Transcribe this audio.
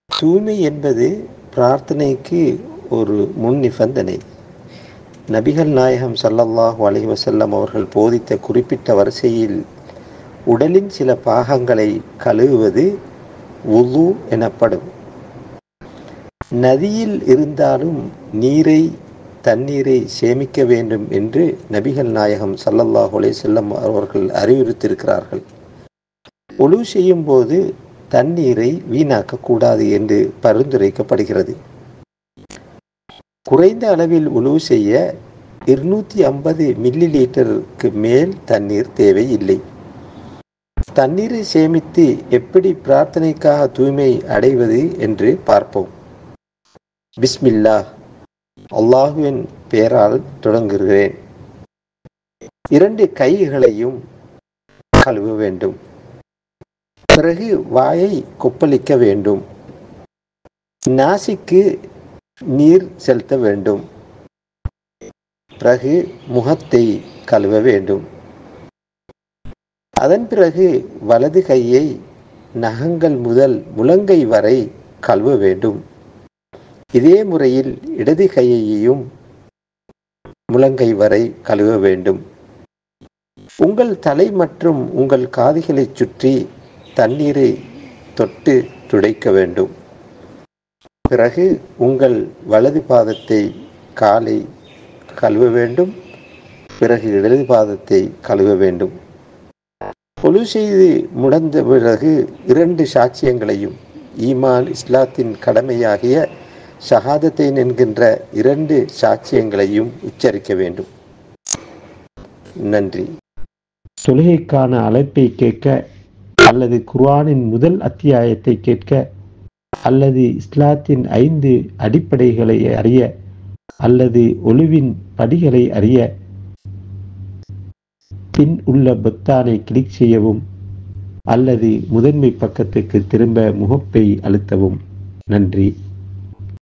தூய்மை என்பது பிரார்த்தனைக்கு ஒரு முன் நிபந்தனை. நபிகள் நாயகம் ஸல்லல்லாஹு அலைஹி வஸல்லம் அவர்கள் போதித்த குறிப்பிட்ட வரிசையில் உடலின் சில பாகங்களை கழுவுவது வுது எனப்படும். நதியில் இருந்தாலும் தண்ணீரை சேமிக்க வேண்டும் என்று நபிகள் நாயகம் ஸல்லல்லாஹு அலைஹி வஸல்லம் அவர்கள் அறிவுறுத்தியிருக்கிறார்கள். உலு செய்யும் போது தண்ணீரை வீணாக்கக்கூடாது என்று பரிந்துரைக்கப்படுகிறது. குறைந்த அளவில் உலு செய்ய 250 மில்லி லிட்டருக்கு மேல் தண்ணீர் தேவை இல்லை. தண்ணீரை சேமித்து எப்படி பிரார்த்தனைக்காக தூய்மை அடைவது என்று பார்ப்போம். பிஸ்மில்லாஹ், அல்லாஹுவின் பெயரால் தொடங்குகிறேன். 2 கைகளையும் கழுவ வேண்டும். பிறகு வாயை கொப்பளிக்க வேண்டும். நாசிக்கு நீர் செலுத்த வேண்டும். பிறகு முகத்தை கழுவ வேண்டும். அதன் பிறகு வலது கையை நகங்கள் முதல் முழங்கை வரை கழுவ வேண்டும். இதே முறையில் இடது கையையும் முழங்கை வரை கழுவ வேண்டும். உங்கள் தலை மற்றும் உங்கள் காதுகளை சுற்றி தண்ணீரை தொட்டு துடைக்க வேண்டும். பிறகு உங்கள் வலது பாதத்தை காலை கழுவ வேண்டும். பிறகு இடது பாதத்தை கழுவ வேண்டும். ஒழு செய்து முடிந்த பிறகு 2 சாட்சியங்களையும் ஈமான் இஸ்லாத்தின் கடமையாகிய ஷஹாதத்தைன் என்கின்ற 2 சாட்சியங்களையும் உச்சரிக்க வேண்டும். நன்றி. தொழுகைக்கான அழைப்பை கேட்க அல்லது குர்ஆனின் முதல் அத்தியாயத்தை கேட்க அல்லது இஸ்லாத்தின் 5 அடிப்படைகளை அறிய அல்லது ஒழுவின் படிகளை அறிய பின் உள்ள பொத்தானை கிளிக் செய்யவும் அல்லது முதன்மை பக்கத்துக்கு திரும்ப முகப்பை அழுத்தவும். நன்றி.